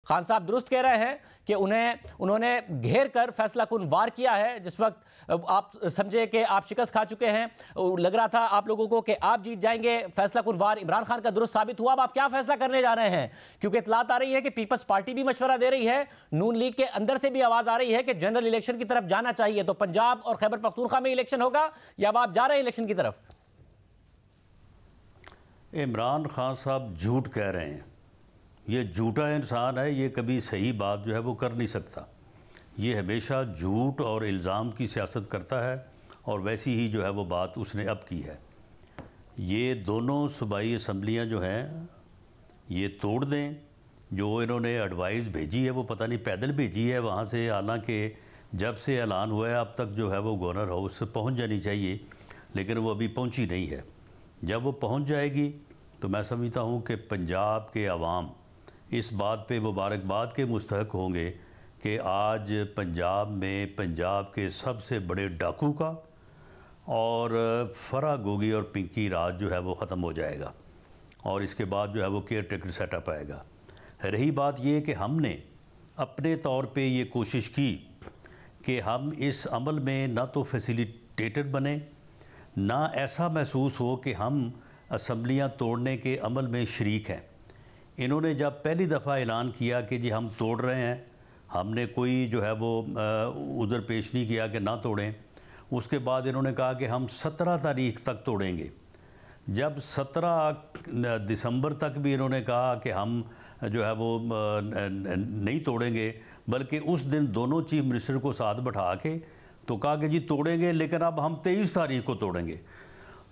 खान साहब दुरुस्त कह रहे हैं कि उन्होंने घेर कर फैसला कुन वार किया है। जिस वक्त आप समझे कि आप शिकस्त खा चुके हैं, लग रहा था आप लोगों को कि आप जीत जाएंगे, फैसला कुन वार इमरान खान का दुरुस्त साबित हुआ। अब आप क्या फैसला करने जा रहे हैं? क्योंकि इतलात आ रही है कि पीपल्स पार्टी भी मशवरा दे रही है, नून लीग के अंदर से भी आवाज आ रही है कि जनरल इलेक्शन की तरफ जाना चाहिए। तो पंजाब और खैबर पख्तूनख्वा में इलेक्शन होगा या अब आप जा रहे हैं इलेक्शन की तरफ? इमरान खान साहब झूठ कह रहे हैं। ये झूठा इंसान है, ये कभी सही बात जो है वो कर नहीं सकता। ये हमेशा झूठ और इल्ज़ाम की सियासत करता है और वैसी ही जो है वो बात उसने अब की है। ये दोनों सूबाई असम्बलियाँ जो हैं ये तोड़ दें। जो इन्होंने एडवाइस भेजी है वो पता नहीं पैदल भेजी है वहाँ से, हालांकि जब से ऐलान हुआ है अब तक जो है वो गवर्नर हाउस पहुँच जानी चाहिए, लेकिन वो अभी पहुँची नहीं है। जब वो पहुँच जाएगी तो मैं समझता हूँ कि पंजाब के अवाम इस बात पे मुबारकबाद के मुस्तहक होंगे कि आज पंजाब में पंजाब के सबसे बड़े डाकू का और फरा गोगी और पिंकी राज जो है वो ख़त्म हो जाएगा और इसके बाद जो है वो केयर टेकर सेटअप आएगा। रही बात ये कि हमने अपने तौर पे ये कोशिश की कि हम इस अमल में ना तो फैसिलिटेटर बने, ना ऐसा महसूस हो कि हम असम्बलियाँ तोड़ने के अमल में शरीक हैं। इन्होंने जब पहली दफ़ा ऐलान किया कि जी हम तोड़ रहे हैं, हमने कोई जो है वो उधर पेश नहीं किया कि ना तोड़ें। उसके बाद इन्होंने कहा कि हम 17 तारीख तक तोड़ेंगे। जब 17 दिसंबर तक भी इन्होंने कहा कि हम जो है वो नहीं तोड़ेंगे, बल्कि उस दिन दोनों चीफ मिनिस्टर को साथ बैठा के तो कहा कि जी तोड़ेंगे, लेकिन अब हम 23 तारीख को तोड़ेंगे।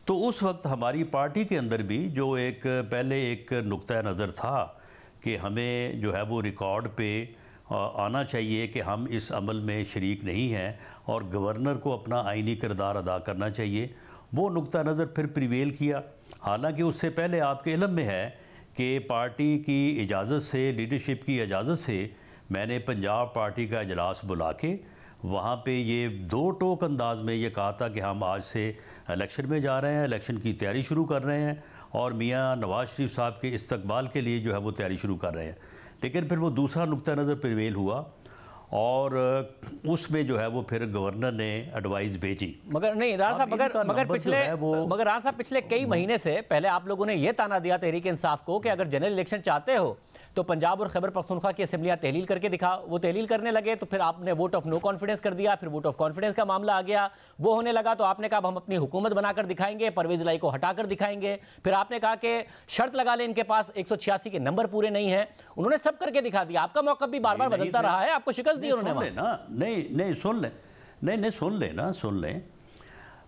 तो उस वक्त हमारी पार्टी के अंदर भी जो एक पहले एक नुक्ता नज़र था कि हमें जो है वो रिकॉर्ड पे आना चाहिए कि हम इस अमल में शरीक नहीं हैं और गवर्नर को अपना आइनी किरदार अदा करना चाहिए, वो नुक्ता नज़र फिर प्रिवेल किया। हालांकि उससे पहले आपके इल्म में है कि पार्टी की इजाज़त से, लीडरशिप की इजाज़त से मैंने पंजाब पार्टी का इजलास बुला के वहाँ पे ये दो टोक अंदाज में ये कहा था कि हम आज से इलेक्शन में जा रहे हैं, इलेक्शन की तैयारी शुरू कर रहे हैं और मियाँ नवाज़ शरीफ साहब के इस्तकबाल के लिए जो है वो तैयारी शुरू कर रहे हैं। लेकिन फिर वो दूसरा नुक्ता नज़र प्रिवेल हुआ और उसमें जो है वो फिर गवर्नर ने एडवाइस भेजी। मगर नहीं राजा साहब, मगर राजा साहब पिछले कई महीने से पहले आप लोगों ने यह ताना दिया तहरीक इंसाफ को कि अगर जनरल इलेक्शन चाहते हो तो पंजाब और खैबर पख्तूनख्वा की असेंबलियां तहलील करके दिखाओ। वो तहलील करने लगे तो फिर आपने वोट ऑफ नो कॉन्फिडेंस कर दिया, फिर वोट ऑफ कॉन्फिडेंस का मामला आ गया, वो होने लगा तो आपने कहा हम अपनी हुकूमत बनाकर दिखाएंगे, परवेज इलाही को हटाकर दिखाएंगे। फिर आपने कहा कि शर्त लगा ले, इनके पास 186 के नंबर पूरे नहीं है। उन्होंने सब करके दिखा दिया, आपका मौका भी बार बार बदलता रहा है, आपको शिकस्त दी उन्होंने। सुन लें।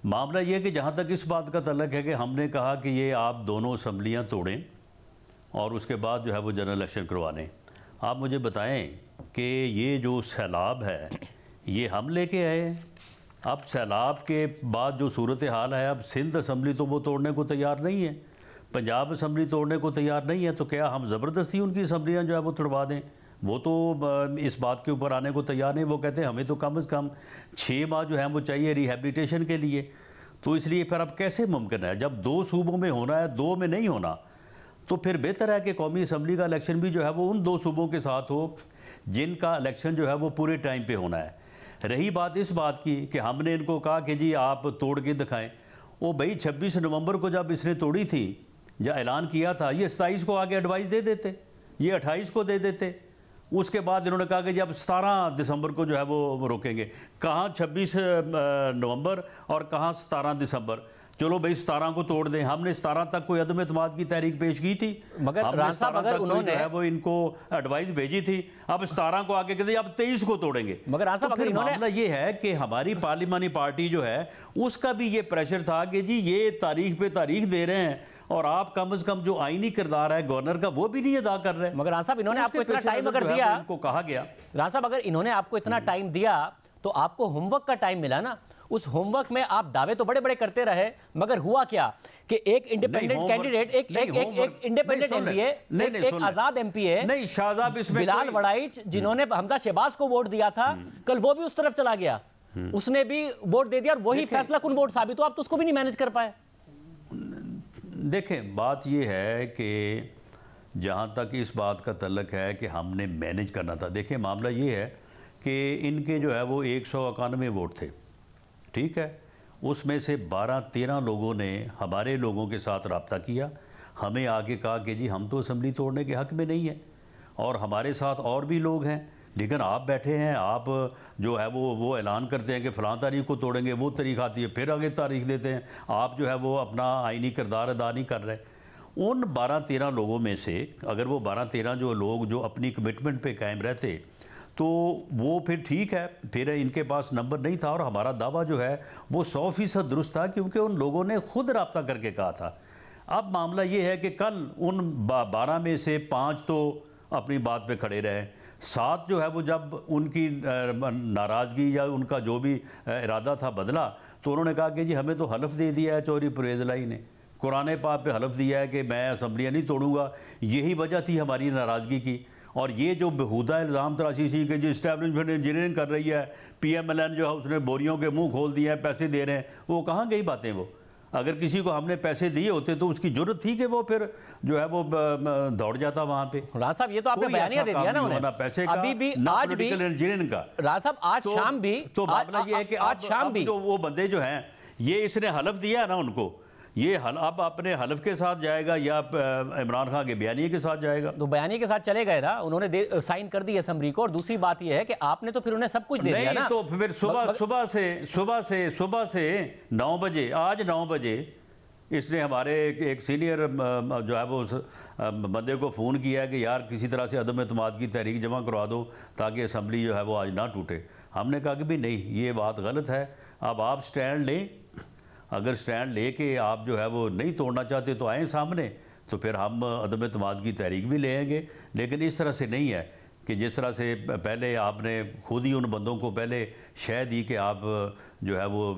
मामला ये कि जहाँ तक इस बात का तल्लक है कि हमने कहा कि ये आप दोनों असम्बलियाँ तोड़ें और उसके बाद जो है वो जनरल इलेक्शन करवा लें। आप मुझे बताएं कि ये जो सैलाब है ये हम लेके आए। अब सैलाब के बाद जो सूरत हाल है, अब सिंध असम्बली तो वो तोड़ने को तैयार नहीं है, पंजाब असम्बली तोड़ने को तैयार नहीं है, तो क्या हम ज़बरदस्ती उनकी असम्बलियाँ जो है वो तोड़वा दें? वो तो इस बात के ऊपर आने को तैयार नहीं। वो कहते हैं हमें तो कम से कम 6 माह जो है वो चाहिए रिहेबिलिटेशन के लिए। तो इसलिए फिर अब कैसे मुमकिन है, जब 2 सूबों में होना है, 2 में नहीं होना, तो फिर बेहतर है कि कौमी असम्बली का इलेक्शन भी जो है वो उन 2 सूबों के साथ हो जिनका इलेक्शन जो है वो पूरे टाइम पे होना है। रही बात इस बात की कि हमने इनको कहा कि जी आप तोड़ के दिखाएं, वो भाई 26 नवंबर को जब इसने तोड़ी थी, जब ऐलान किया था, ये 27 को आगे एडवाइस दे देते, ये 28 को दे देते। उसके बाद इन्होंने कहा कि जब 17 दिसंबर को जो है वो रोकेंगे। कहाँ 26 नवंबर और कहाँ 17 दिसंबर। चलो भाई 17 को तोड़ दें। हमने 17 तक कोई अदम एतमाद की तहरीक पेश की थी, मगर उन्होंने जो है वो इनको एडवाइस भेजी थी। अब 17 को आगे कहते अब 23 को तोड़ेंगे। मगर तो फिर मामला ये है कि हमारी पार्लिमानी पार्टी जो है उसका भी ये प्रेशर था कि जी ये तारीख पे तारीख दे रहे हैं और आप कम से कम जो आईनी किरदार है गवर्नर का वो भी नहीं अदा कर रहे। मगर राजा साहब इन्होंने आपको इतना टाइम अगर दिया, उनको कहा गया, राजा साहब अगर इन्होंने आपको इतना टाइम दिया तो आपको होमवर्क का टाइम मिला ना। उस होमवर्क में आप दावे तो बड़े बड़े करते रहे, मगर हुआ क्या कि एक इंडिपेंडेंट कैंडिडेट, एक इंडिपेंडेंट एमपीए, एक आजाद एमपीए नहीं शाहजाब इसमें बिलाल वड़ाइच जिन्होंने हमजा शहबाज को वोट दिया था, कल वो भी उस तरफ चला गया, उसने भी वोट दे दिया और वही फैसला कुन वोट साबित हुआ। आप तो उसको भी नहीं मैनेज कर पाए। देखें बात यह है कि जहाँ तक इस बात का तल्लक है कि हमने मैनेज करना था, देखिए मामला ये है कि इनके जो है वो 191 वोट थे, ठीक है। उसमें से 12-13 लोगों ने हमारे लोगों के साथ रब्ता किया, हमें आके कहा कि जी हम तो असेंबली तोड़ने के हक़ में नहीं हैं और हमारे साथ और भी लोग हैं, लेकिन आप बैठे हैं, आप जो है वो ऐलान करते हैं कि फ़लाँ तारीख को तोड़ेंगे, वो तारीख आती है, फिर आगे तारीख देते हैं, आप जो है वो अपना आइनी किरदार अदा नहीं कर रहे। उन 12-13 लोगों में से अगर वो 12-13 जो लोग जो अपनी कमिटमेंट पे कायम रहते तो वो फिर ठीक है, फिर इनके पास नंबर नहीं था और हमारा दावा जो है वो 100% दुरुस्त था, क्योंकि उन लोगों ने खुद रब्ता करके कहा था। अब मामला ये है कि कल उन 12 में से 5 तो अपनी बात पे खड़े रहे, 7 जो है वो जब उनकी नाराज़गी या उनका जो भी इरादा था बदला, तो उन्होंने कहा कि जी हमें तो हलफ दे दिया है चौधरी परवेज़ इलाही ने, कुरान पाक पे हलफ दिया है कि मैं असम्बलियाँ नहीं तोड़ूंगा। यही वजह थी हमारी नाराज़गी की। और ये जो बेहूदा इल्ज़ाम तराशी थी कि जो इस्टेब्लिशमेंट इंजीनियरिंग कर रही है, PMLN जो है उसने बोरियों के मुंह खोल दिए हैं, पैसे दे रहे हैं, वो कहाँ गई बातें? वो अगर किसी को हमने पैसे दिए होते तो उसकी जरूरत थी कि वो फिर जो है वो दौड़ जाता वहाँ पे। राज साहब ये तो आपने बयानिया दे दिया ना उन्हें, पैसे का, अभी भी आज भी इंजीनियरिंग का। राज साहब आज शाम भी तो मामला ये है कि आज शाम भी जो वो बंदे जो हैं, ये इसने हलफ दिया है ना उनको, ये अब अपने हलफ के साथ जाएगा या इमरान खान के बयानिए के साथ जाएगा? तो बयानिए के साथ चले गए ना, उन्होंने साइन कर दी असेंबली को। और दूसरी बात ये है कि आपने तो फिर उन्हें सब कुछ दे दिया ना। तो फिर सुबह से 9 बजे, आज 9 बजे इसने हमारे एक सीनियर जो है वो बंदे को फ़ोन किया है कि यार किसी तरह से अदम एतमाद की तहरीक जमा करवा दो ताकि असम्बली जो है वो आज ना टूटे। हमने कहा कि भी नहीं, ये बात गलत है, अब आप स्टैंड लें, अगर स्टैंड ले के आप जो है वो नहीं तोड़ना चाहते तो आएँ सामने, तो फिर हम अदम एतमाद की तहरीक भी लेंगे। लेकिन इस तरह से नहीं है कि जिस तरह से पहले आपने खुद ही उन बंदों को पहले शह दी कि आप जो है वो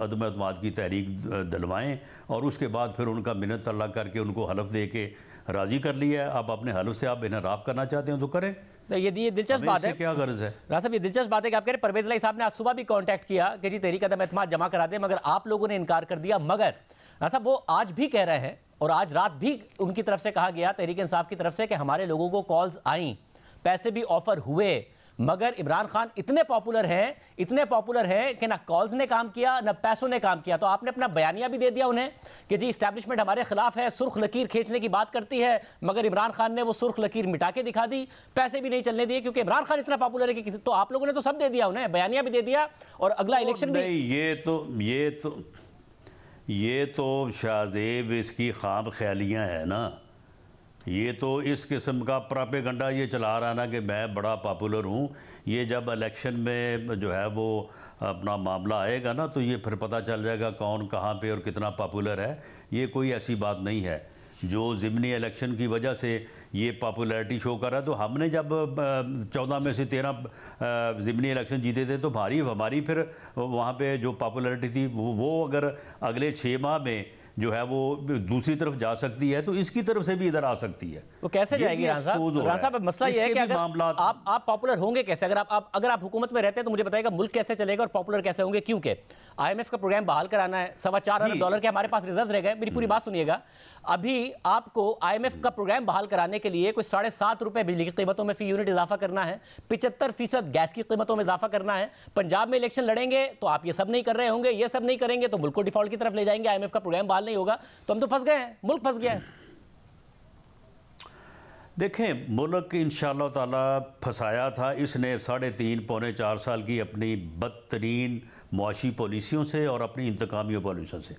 अदम एतमाद की तहरीक दिलवाएँ और उसके बाद फिर उनका मिन्नत अल्लाह करके उनको हलफ दे के राज़ी कर लिया है। अब अपने हलफ से आप इनराफ करना चाहते हैं तो करें। तो ये दिलचस्प बात है, क्या गर्ज है राज साहब, ये दिलचस्प बात है कि आप कह रहे परवेज़ इलाही साहब ने आज सुबह भी कांटेक्ट किया कि जी तहरीक अदम एतमाद जमा करा दें, मगर आप लोगों ने इनकार कर दिया। मगर राज साहब वो आज भी कह रहे हैं और आज रात भी उनकी तरफ से कहा गया, तहरीक इंसाफ की तरफ से, कि हमारे लोगों को कॉल्स आई, पैसे भी ऑफर हुए, मगर इमरान खान इतने पॉपुलर हैं कि ना कॉल्स ने काम किया ना पैसों ने काम किया। तो आपने अपना बयानिया भी दे दिया उन्हें कि जी इस्टेब्लिशमेंट हमारे खिलाफ है, सुर्ख लकीर खींचने की बात करती है, मगर इमरान खान ने वो सुर्ख लकीर मिटा के दिखा दी, पैसे भी नहीं चलने दिए क्योंकि इमरान खान इतना पॉपुलर है कि तो आप लोगों ने तो सब दे दिया उन्हें, बयानिया भी दे दिया और अगला इलेक्शन भी। ये तो शाहजेब इसकी खाम ख्यालियाँ हैं ना, ये तो इस किस्म का प्रोपेगेंडा ये चला रहा ना कि मैं बड़ा पॉपुलर हूँ। ये जब इलेक्शन में जो है वो अपना मामला आएगा ना तो ये फिर पता चल जाएगा कौन कहाँ पे और कितना पॉपुलर है। ये कोई ऐसी बात नहीं है जो ज़िमनी इलेक्शन की वजह से ये पॉपुलैरिटी शो कर रहा है। तो हमने जब 14 में से 13 ज़िमनी इलेक्शन जीते थे तो हमारी फिर वहाँ पे जो पॉपुलैरिटी थी वो अगर अगले 6 माह में जो है वो दूसरी तरफ जा सकती है तो इसकी तरफ से भी इधर आ सकती है। वो कैसे जाएगी राना साहब? मसला ये है कि अगर आप पॉपुलर होंगे कैसे? अगर आप हुकूमत में रहते हैं तो मुझे बताइएगा मुल्क कैसे चलेगा और पॉपुलर कैसे होंगे? क्योंकि IMF का प्रोग्राम बहाल कराना है, $4.25 अरब के हमारे पास रिजर्व रह गए। मेरी पूरी बात सुनिएगा, अभी आपको IMF का प्रोग्राम बहाल कराने के लिए कोई ₹7.5 बिजली की कीमतों में फी यूनिट इजाफा करना है, 75% गैस की कीमतों में इजाफा करना है। पंजाब में इलेक्शन लड़ेंगे तो आप ये सब नहीं कर रहे होंगे, ये सब नहीं करेंगे तो मुल्क को डिफॉल्ट की तरफ ले जाएंगे, IMF का प्रोग्राम बहाल नहीं होगा तो हम तो फंस गए हैं, मुल्क फंस गया है। देखें, मुल्क इंशाअल्लाह ताला फंसाया था इसने 3.5-4 साल की अपनी बदतरीन मुआशी पॉलिसियों से और अपनी इंतकामी पॉलिसियों से।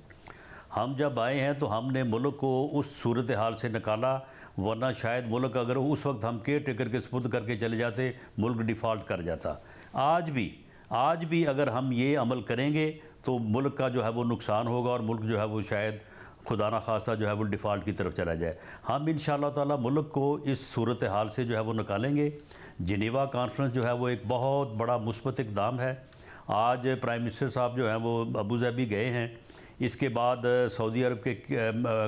हम जब आए हैं तो हमने मुल्क को उस सूरत हाल से निकाला, वरना शायद मुल्क अगर उस वक्त हम केयर टेकर के सुपुर्द करके चले जाते मुल्क डिफ़ॉल्ट कर जाता। आज भी अगर हम ये अमल करेंगे तो मुल्क का जो है वो नुकसान होगा और मुल्क जो है वो शायद खुदा ना खास्ता जो है वो डिफ़ॉल्ट की तरफ चला जाए। हम इंशाअल्लाह ताला मुल्क को इस सूरत हाल से जो है वो निकालेंगे। जिनेवा कॉन्फ्रेंस जो है वो एक बहुत बड़ा मुस्बत इक़दाम है। आज प्राइम मिनिस्टर साहब जो हैं वो अबू धाबी गए हैं, इसके बाद सऊदी अरब के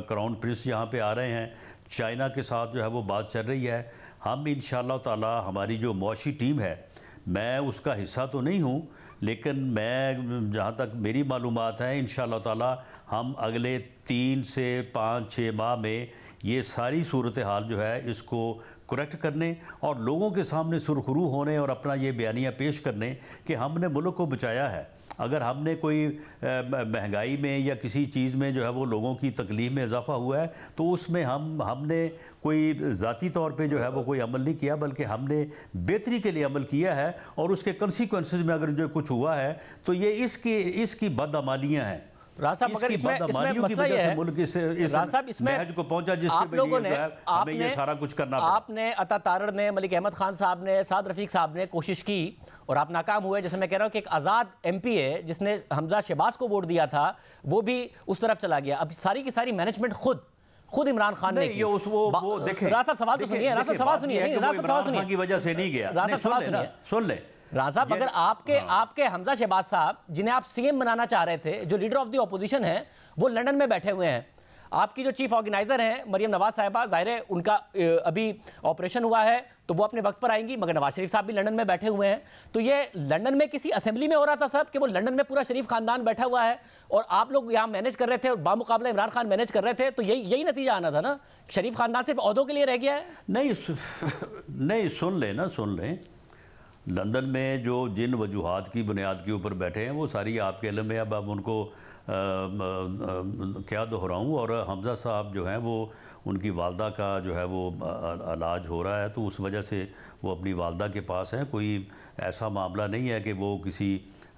क्राउन प्रिंस यहाँ पे आ रहे हैं, चाइना के साथ जो है वो बात चल रही है। हम इंशाअल्लाह ताला हमारी जो मुआशी टीम है, मैं उसका हिस्सा तो नहीं हूँ लेकिन मैं जहाँ तक मेरी मालूमात है इंशाअल्लाह ताला हम अगले 3 से 5-6 माह में ये सारी सूरत हाल जो है इसको करेक्ट करने और लोगों के सामने सुरखरू होने और अपना ये बयानियाँ पेश करने कि हमने मुल्क को बचाया है। अगर हमने कोई महंगाई में या किसी चीज़ में जो है वो लोगों की तकलीफ में इजाफा हुआ है तो उसमें हमने कोई ज़ाती तौर पे जो है वो कोई अमल नहीं किया, बल्कि हमने बेहतरी के लिए अमल किया है। और उसके कंसिक्वेंसेस में अगर जो कुछ हुआ है तो ये इसकी बदअमालियाँ हैं। मगर इसमें मसला ये है मुल्क इस महज को पहुंचा जिसके हमें ये सारा कुछ करना पड़ा। आपने अता तारड़ ने, मलिक अहमद खान साहब ने, साद रफीक साहब ने कोशिश की और आप नाकाम हुए। जैसे मैं कह रहा हूं कि एक आज़ाद एमपी है जिसने हमजा शहबाज को वोट दिया था, वो भी उस तरफ चला गया। अब सारी की सारी मैनेजमेंट खुद इमरान खान ने की। वो देखें, राजा सवाल तो सुनिए, राजा सवाल सुनिए, राजा सवाल सुनिए की वजह से नहीं गया। राजा सवाल सुनिए, सुन ले राजा साहब, अगर आपके हमजा शहबाज साहब जिन्हें आप सीएम बनाना चाह रहे थे, जो लीडर ऑफ द ऑपोजिशन है, वो लंदन में बैठे हुए हैं। आपकी जो चीफ ऑर्गेनाइजर हैं मरियम नवाज साहिबा, जाहिर है उनका अभी ऑपरेशन हुआ है तो वो अपने वक्त पर आएंगी, मगर नवाज शरीफ साहब भी लंदन में बैठे हुए हैं। तो ये लंदन में किसी असेंबली में हो रहा था सब कि वो लंदन में पूरा शरीफ खानदान बैठा हुआ है और आप लोग यहाँ मैनेज कर रहे थे और बामुकाबला इमरान खान मैनेज कर रहे थे। तो यही नतीजा आना था ना, शरीफ खानदान सिर्फ ओहदों के लिए रह गया है। नहीं, सुन लें, लंदन में जो जिन वजूहात की बुनियाद के ऊपर बैठे हैं वो सारी आपके इल्म में। अब उनको क्या दोहराऊँ। और हमजा साहब जो हैं वो उनकी वालदा का जो है वो इलाज हो रहा है, तो उस वजह से वो अपनी वालदा के पास हैं। कोई ऐसा मामला नहीं है कि वो किसी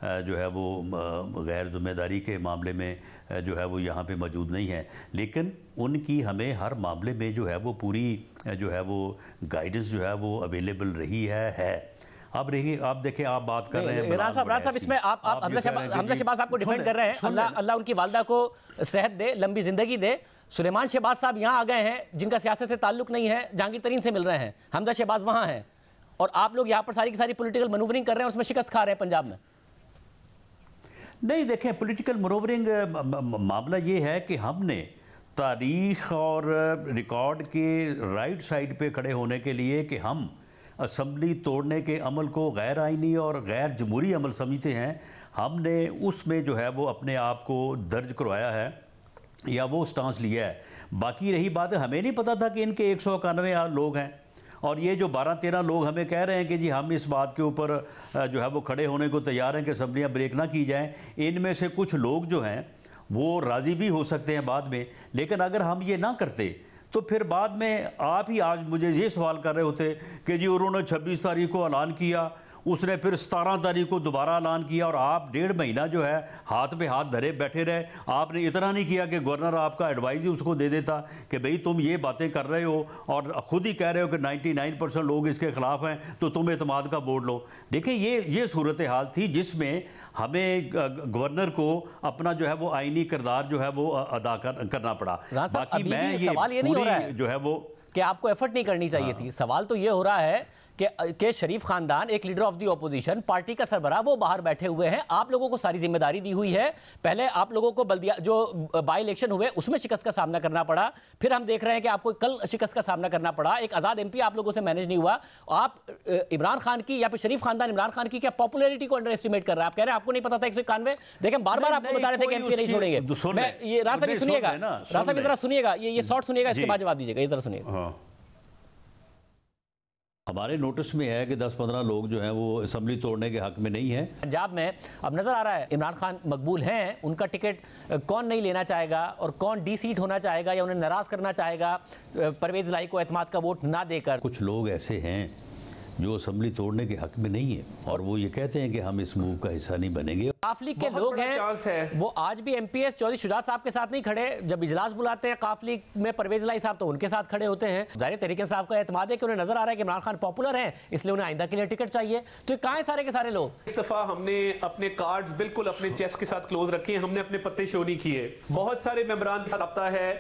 जो है वो गैर ज़िम्मेदारी के मामले में जो है वो यहाँ पे मौजूद नहीं है। लेकिन उनकी हमें हर मामले में जो है वो पूरी जो है वो गाइडेंस जो है वो अवेलेबल रही है। आप देखिए, आप देखें, आप बात कर रहे हैं राज साहब, इसमें आप हमजा शहबाज साहब को डिफेंड कर रहे हैं। अल्लाह उनकी वालदा को सेहत दे, लंबी जिंदगी दे। सुलेमान शहबाज साहब यहाँ आ गए हैं जिनका सियासत से ताल्लुक नहीं है, जहांगीर तरीन से मिल रहे हैं। हमजा शहबाज वहाँ हैं और आप लोग यहाँ पर सारी की सारी पॉलिटिकल मनूवरिंग कर रहे हैं, उसमें शिकस्त खा रहे हैं पंजाब में। नहीं, देखें, पॉलिटिकल मनूवरिंग मामला ये है कि हमने तारीख और रिकॉर्ड के राइट साइड पे खड़े होने के लिए कि हम असम्बली तोड़ने के अमल को गैर आइनी और गैर जमहूरी अमल समझते हैं, हमने उसमें जो है वो अपने आप को दर्ज करवाया है या वो स्टांस लिया है। बाकी रही बात है, हमें नहीं पता था कि इनके 191 लोग हैं और ये जो 12-13 लोग हमें कह रहे हैं कि जी हम इस बात के ऊपर जो है वो खड़े होने को तैयार हैं कि असम्बलियाँ ब्रेक ना की जाएँ। इनमें से कुछ लोग जो हैं वो राज़ी भी हो सकते हैं बाद में, लेकिन अगर हम ये ना करते तो फिर बाद में आप ही आज मुझे ये सवाल कर रहे होते कि जी उन्होंने 26 तारीख को ऐलान किया, उसने फिर 17 तारीख को दोबारा ऐलान किया और आप 1.5 महीना जो है हाथ पे हाथ धरे बैठे रहे। आपने इतना नहीं किया कि गवर्नर आपका एडवाइस ही उसको दे देता कि भाई तुम ये बातें कर रहे हो और ख़ुद ही कह रहे हो कि 99% लोग इसके ख़िलाफ़ हैं, तो तुम एतमाद का वोट लो। देखिए, ये सूरत हाल थी जिसमें हमें गवर्नर को अपना जो है वो आईनी किरदार जो है वो अदा करना पड़ा। बाकी मैं ये सवाल ये नहीं हो रहा है जो है वो कि आपको एफर्ट नहीं करनी चाहिए थी। सवाल तो ये हो रहा है कि शरीफ खानदान एक leader of the opposition, party का सरबराह, वो बाहर बैठे हुए हैं। आप लोगों को सारी जिम्मेदारी दी हुई है। पहले आप लोगों को बल्दिया जो बाई इलेक्शन हुए उसमें शिकस्त का सामना करना पड़ा, फिर हम देख रहे हैं कि आपको कल शिकस्त का सामना करना पड़ा। एक आज़ाद एमपी आप लोगों से मैनेज नहीं हुआ। आप इमरान खान की या फिर शरीफ खानदान इमरान खान की क्या पॉपुलैरिटी को अंडर एस्टिमेट कर रहा है। आप कह रहे हैं आपको नहीं पता था 191। देखें, बार बार आपको बता रहे थे कि एमपी नहीं छोड़ेंगे। मैं ये राज साहब सुनिएगा, राज साहब जरा सुनिएगा, ये शॉर्ट सुनिएगा, इसके बाद जवाब दीजिएगा। ये जरा सुनिएगा। हमारे नोटिस में है कि 10-15 लोग जो हैं वो असम्बली तोड़ने के हक में नहीं हैं। पंजाब में अब नजर आ रहा है इमरान खान मकबूल हैं, उनका टिकट कौन नहीं लेना चाहेगा और कौन डी सीट होना चाहेगा या उन्हें नाराज करना चाहेगा परवेज लाई को एतमाद का वोट ना देकर। कुछ लोग ऐसे हैं जो असम्बली तोड़ने के हक में नहीं है और वो ये कहते हैं कि हम इस मूव का हिस्सा नहीं बनेंगे। काफ लीग के लोग हैं, वो आज भी एमपीएस चौधरी शुजात साहब के साथ नहीं खड़े। जब इजलास बुलाते हैं काफ लीग में परवेज लाई साहब तो उनके साथ खड़े होते हैं। ज़ाहिर तहरीक साहब का एतमाद है कि उन्हें नजर आ रहा है कि इमरान खान पॉपुलर हैं, इसलिए उन्हें आइंदा के लिए टिकट चाहिए। तो कहाँ हैं सारे के सारे लोग? इस दफा हमने अपने कार्ड्स बिल्कुल अपने चेस्ट के साथ क्लोज रखे हैं, हमने अपने पत्ते शो नहीं किए। बहुत सारे मेंबरान का रब्ता है।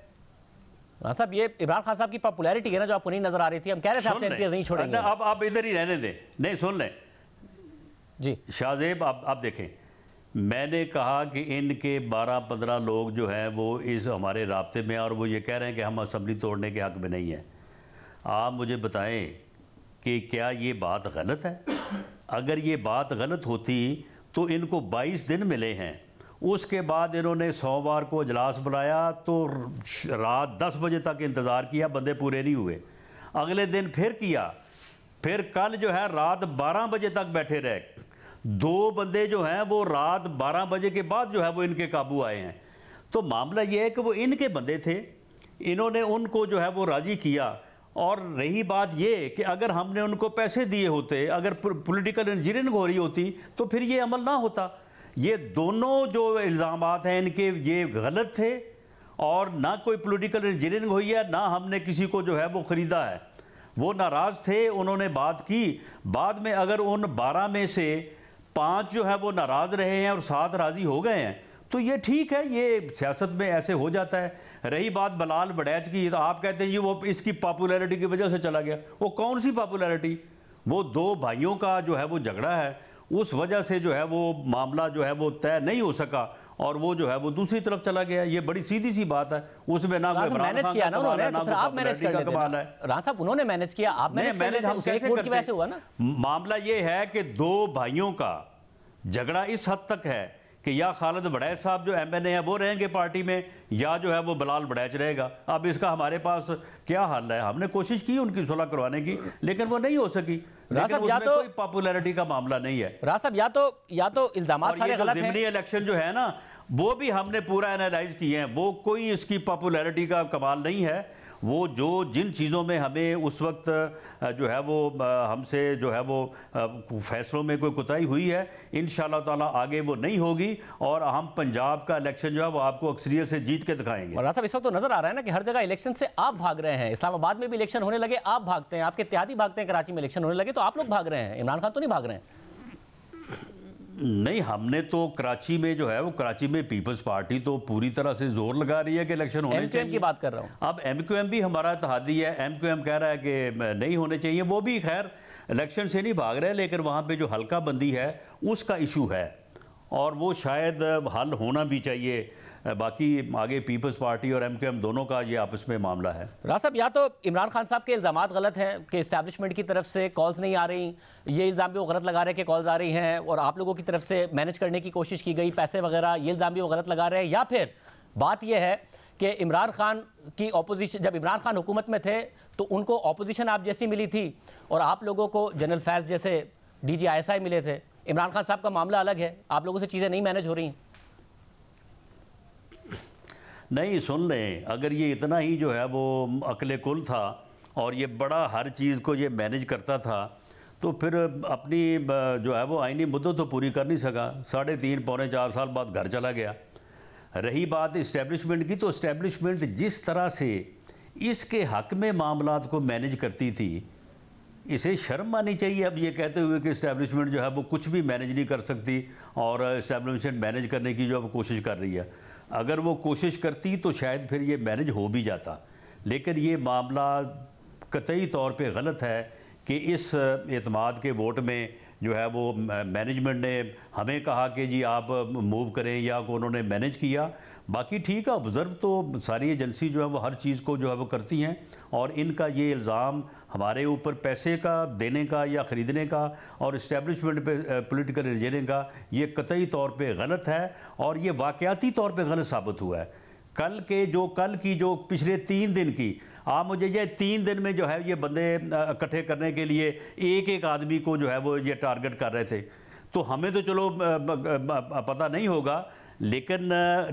साहब, ये इमरान खान साहब की पॉपुलैरिटी है ना जो आपको नहीं नजर आ रही थी। हम कह रहे थे आपसे एमपीएस नहीं छोड़ेंगे। अब आप इधर ही रहने दें। नहीं, सुन लें जी शाहजेब, आप देखें, मैंने कहा कि इनके 12-15 लोग जो हैं वो इस हमारे राब्ते में और वो ये कह रहे हैं कि हम असम्बली तोड़ने के हक में नहीं हैं। आप मुझे बताएं कि क्या ये बात गलत है? अगर ये बात गलत होती तो इनको 22 दिन मिले हैं, उसके बाद इन्होंने सोमवार को इजलास बुलाया तो रात 10 बजे तक इंतज़ार किया, बंदे पूरे नहीं हुए। अगले दिन फिर किया, फिर कल जो है रात 12 बजे तक बैठे रहे। 2 बंदे जो हैं वो रात 12 बजे के बाद जो है वो इनके काबू आए हैं। तो मामला ये है कि वो इनके बंदे थे, इन्होंने उनको जो है वो राज़ी किया। और रही बात ये कि अगर हमने उनको पैसे दिए होते, अगर पॉलिटिकल इंजीनियरिंग हो रही होती तो फिर ये अमल ना होता। ये दोनों जो इल्ज़ामात हैं इनके ये गलत थे, और ना कोई पॉलिटिकल इंजीनियरिंग हुई है, ना हमने किसी को जो है वो ख़रीदा है। वो नाराज़ थे, उन्होंने बात की। बाद में अगर उन 12 में से 5 जो है वो नाराज़ रहे हैं और 7 राज़ी हो गए हैं तो ये ठीक है, ये सियासत में ऐसे हो जाता है। रही बात बिलाल बड़ैच की, तो आप कहते हैं जी वो इसकी पॉपुलैरिटी की वजह से चला गया। वो कौन सी पॉपुलैरिटी? वो 2 भाइयों का जो है वो झगड़ा है, उस वजह से जो है वो मामला जो है वो तय नहीं हो सका और वो जो है वो दूसरी तरफ चला गया। ये बड़ी सीधी सी बात है, उसमें ना कोई मैनेज किया ना उन्होंने, तो फिर आप मैनेज कर लेते हैं। राणा साहब उन्होंने मैनेज किया, आप मैनेज हम कैसे करते? की वजह से हुआ ना। मामला ये है कि 2 भाइयों का झगड़ा इस हद तक है कि या खालिद बड़ैच साहब जो MNA है वो रहेंगे पार्टी में, या जो है वो बिलाल बड़ैच रहेगा। अब इसका हमारे पास क्या हल है? हमने कोशिश की उनकी सुलह करवाने की, लेकिन वो नहीं हो सकी। लेकिन उसमें कोई पॉपुलैरिटी का मामला नहीं है। राणा साहब या तो इल्जामात सारे गलत हैं। ज़िमनी इलेक्शन जो है ना वो भी हमने पूरा एनालाइज किए हैं, वो कोई इसकी पॉपुलैरिटी का कमाल नहीं है। वो जो जिन चीज़ों में हमें उस वक्त जो है वो हमसे जो है वो फैसलों में कोई कोताही हुई है, इंशाअल्लाह ताला आगे वो नहीं होगी और हम पंजाब का इलेक्शन जो है वो आपको अक्सरियत से जीत के दिखाएंगे। राणा साहब इस वक्त तो नजर आ रहा है ना कि हर जगह इलेक्शन से आप भाग रहे हैं। इस्लामाबाद में भी इलेक्शन होने लगे, आप भागते हैं, आपके इत्तेहादी भागते हैं। कराची में इलेक्शन होने लगे तो आप लोग भाग रहे हैं, इमरान खान तो नहीं भाग रहे हैं। नहीं, हमने तो कराची में जो है वो कराची में पीपल्स पार्टी तो पूरी तरह से जोर लगा रही है कि इलेक्शन होने चाहिए। की बात कर रहा हूँ। अब MQM भी हमारा इत्तेहादी है, MQM कह रहा है कि नहीं होने चाहिए। वो भी खैर इलेक्शन से नहीं भाग रहे, लेकिन वहाँ पे जो हल्का बंदी है उसका इशू है और वो शायद हल होना भी चाहिए। बाकी आगे पीपल्स पार्टी और MQM दोनों का ये आपस में मामला है। राणा साहब या तो इमरान खान साहब के इल्ज़ामात गलत हैं कि इस्टेब्लिशमेंट की तरफ से कॉल्स नहीं आ रही, ये इल्ज़ाम भी वो गलत लगा रहे हैं कि कॉल्स आ रही हैं और आप लोगों की तरफ से मैनेज करने की कोशिश की गई, पैसे वगैरह, ये इल्ज़ाम भी वो गलत लगा रहे हैं। या फिर बात यह है कि इमरान खान की ऑपोजिशन, जब इमरान खान हुकूमत में थे तो उनको ऑपोजिशन आप जैसी मिली थी और आप लोगों को जनरल फैज़ जैसे DG ISI मिले थे। इमरान खान साहब का मामला अलग है, आप लोगों से चीज़ें नहीं मैनेज हो रही हैं। नहीं, सुन लें, अगर ये इतना ही जो है वो अक्ले कुल था और ये बड़ा हर चीज़ को ये मैनेज करता था तो फिर अपनी जो है वो आईनी मुद्दत तो पूरी कर नहीं सका। 3.5 पौने 4 साल बाद घर चला गया। रही बात इस्टेब्लिशमेंट की, तो इस्टेब्लिशमेंट जिस तरह से इसके हक़ में मामलात को मैनेज करती थी, इसे शर्म आनी चाहिए अब ये कहते हुए कि इस्टेब्लिशमेंट जो है वो कुछ भी मैनेज नहीं कर सकती और इस्टेब्लिशमेंट मैनेज करने की जो अब कोशिश कर रही है। अगर वो कोशिश करती तो शायद फिर ये मैनेज हो भी जाता, लेकिन ये मामला कतई तौर पे गलत है कि इस एतमाद के वोट में जो है वो मैनेजमेंट ने हमें कहा कि जी आप मूव करें या को उन्होंने मैनेज किया। बाकी ठीक है, ऑब्ज़र्व तो सारी एजेंसी जो है वो हर चीज़ को जो है वो करती हैं और इनका ये इल्ज़ाम हमारे ऊपर पैसे का देने का या ख़रीदने का और इस्टेब्लिशमेंट पे पॉलिटिकल इंजीनियरिंग का ये कतई तौर पे गलत है और ये वाक़याती तौर पे गलत साबित हुआ है। कल की जो पिछले 3 दिन की, आप मुझे ये 3 दिन में जो है ये बंदे इकट्ठे करने के लिए एक आदमी को जो है वो ये टारगेट कर रहे थे। तो हमें तो चलो पता नहीं होगा, लेकिन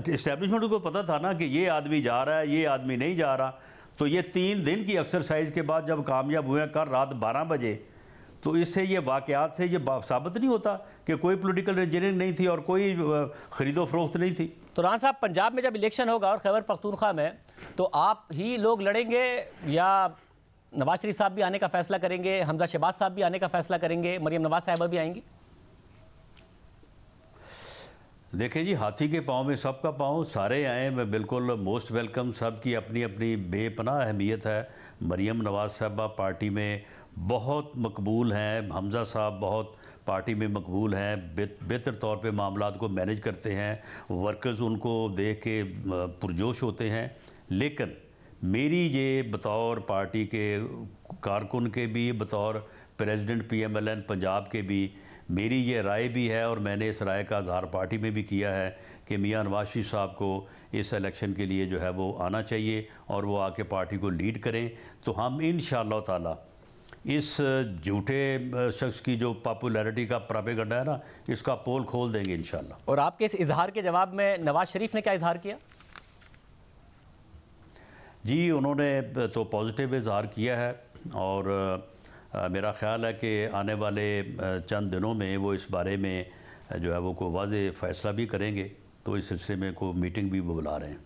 इस्टेब्लिशमेंट को पता था ना कि ये आदमी जा रहा है, ये आदमी नहीं जा रहा। तो ये 3 दिन की एक्सरसाइज के बाद जब कामयाब हुए कल रात 12 बजे, तो इससे ये वाक़यात से ये साबित नहीं होता कि कोई पॉलिटिकल इंजीनियरिंग नहीं थी और कोई ख़रीदो फरोख्त नहीं थी। तो राणा साहब, पंजाब में जब इलेक्शन होगा और खैबर पख्तूनख्वा में, तो आप ही लोग लड़ेंगे या नवाज शरीफ साहब भी आने का फैसला करेंगे, हमजा शहबाज साहब भी आने का फैसला करेंगे, मरियम नवाज साहिबा भी आएंगी? देखें जी, हाथी के पाँव में सबका पाँव, सारे आए, मैं बिल्कुल मोस्ट वेलकम। सब की अपनी अपनी बेपनाह अहमियत है। मरियम नवाज साहबा पार्टी में बहुत मकबूल हैं, हमजा साहब बहुत पार्टी में मकबूल हैं, बेहतर तौर पे मामलात को मैनेज करते हैं, वर्कर्स उनको देख के पुरजोश होते हैं। लेकिन मेरी ये बतौर पार्टी के कारकुन के भी, बतौर प्रेसिडेंट PMLN पंजाब के भी, मेरी ये राय भी है और मैंने इस राय का इज़हार पार्टी में भी किया है कि मियां नवाज शरीफ साहब को इस इलेक्शन के लिए जो है वो आना चाहिए और वो आके पार्टी को लीड करें। तो हम इंशाअल्लाह ताला इस झूठे शख्स की जो पॉपुलैरिटी का प्रोपेगेंडा है ना, इसका पोल खोल देंगे इंशाअल्लाह। और आपके इस इजहार के जवाब में नवाज शरीफ ने क्या इजहार किया? जी, उन्होंने तो पॉजिटिव इजहार किया है और मेरा ख्याल है कि आने वाले चंद दिनों में वो इस बारे में जो है वो कोई वाज़ेह फ़ैसला भी करेंगे। तो इस सिलसिले में कोई मीटिंग भी वो बुला रहे हैं।